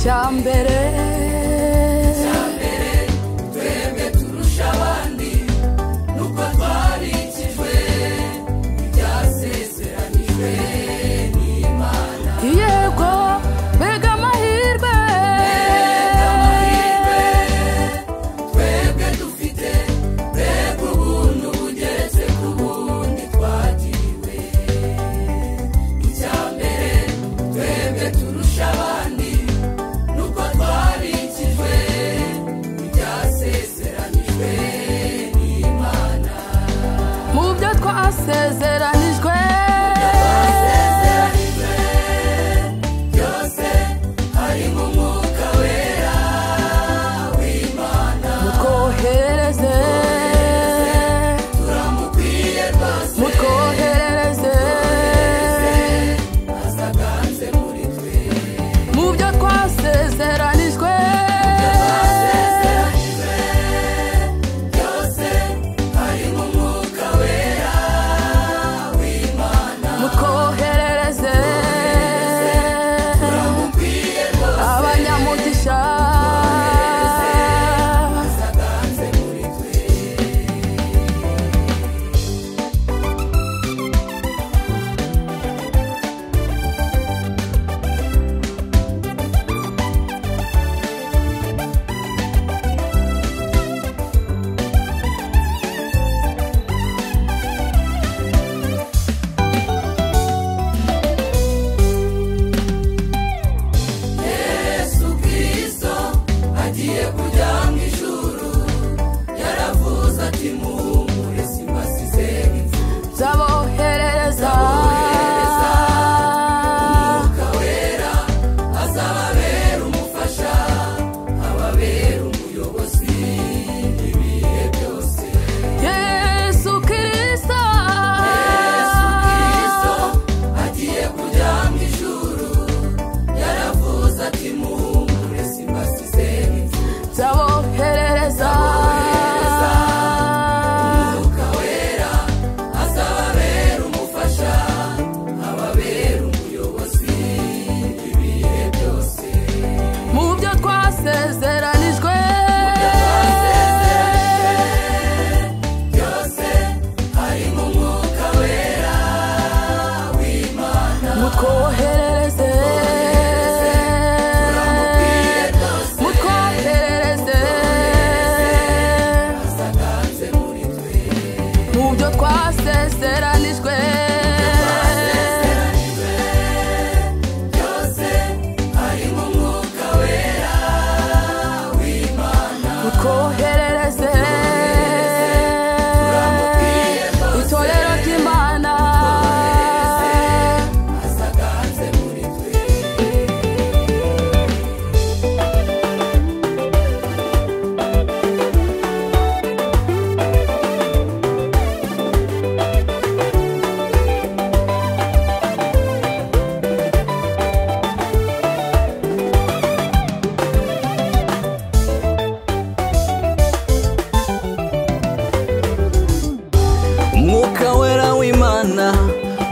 icyambere twebwe turusha abandi nuko twarikijwe ibyasezeranijwe n'Imana. yego mbega amahirwe twebwe dufite, mbega ubuntu bugeretse ku bundi twagiriwe. Icyambere twebwe turusha abandi nuko twarikijwe ibyasezeranijwe n'Imana. mu byo twasezeranijwe byose harimo umwuka wera w'Imana. mutwoherereze turamukwiye rwose, mutwoherereze azaganze muri twe. mu byo twasezeranijwe byose harimo umwuka wera w'Imana. mutwoherereze turamukwiye rwose, abanyamugisha azaganze muri twe. Yesu Kristo agiye kujya mu ijuru, yaravuze ati muhumure simbasize imfubyi. zaboherereza Umwuka wera azababera umufasha, ababera umuyobozi ibihe byose. yesu kirisito Yesu Kristo agiye kujya mu ijuru, yaravuze ati muhumure simbasize imfubyi. zaboherereza Umwuka wera azababera umufasha, ababera umuyobozi ibihe byose. mu byo twasezeranijwe byose harimo umwuka wera w'Imana. mutwoherereze turamukwiye rwose, mutwoherereze azaganze muri twe. mu byo twasezeranijwe byose harimo umwuka wera w'Imana. mutwoherereze itorero ry'Imana azaganze muri twe. umwuka wera w'Imana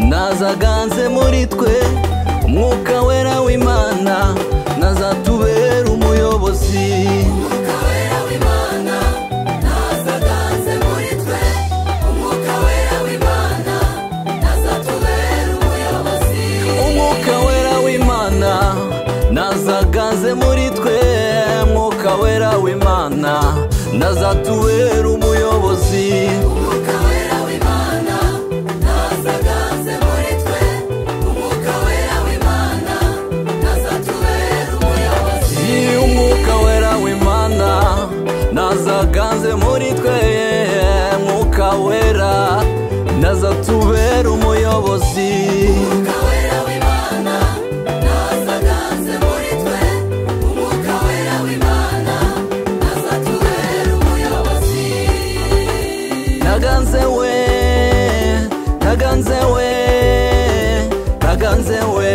nazaganze muri twe. umwuka wera w'Imana nazatubera umuyobozi. Umwuka wera w'Imana nazaganze muri twe. Umwuka wera w'Imana nazatubera umuyobozi. umwuka wera w'Imana nazaganze muri twe. umwuka wera w'Imana nazatubera umuyobozi. Umwuka wera w'Imana nazaganze muri twe. Umwuka wera w'Imana nazatubera umuyobozi. umwuka wera w'Imana nazaganze muri twe. umwuka wera nazatubera umuyobozi. Umwuka wera w'Imana nazaganze muri twe. Umwuka wera w'Imana nazatubera umuyobozi. Naganze we, naganze we, naganze we.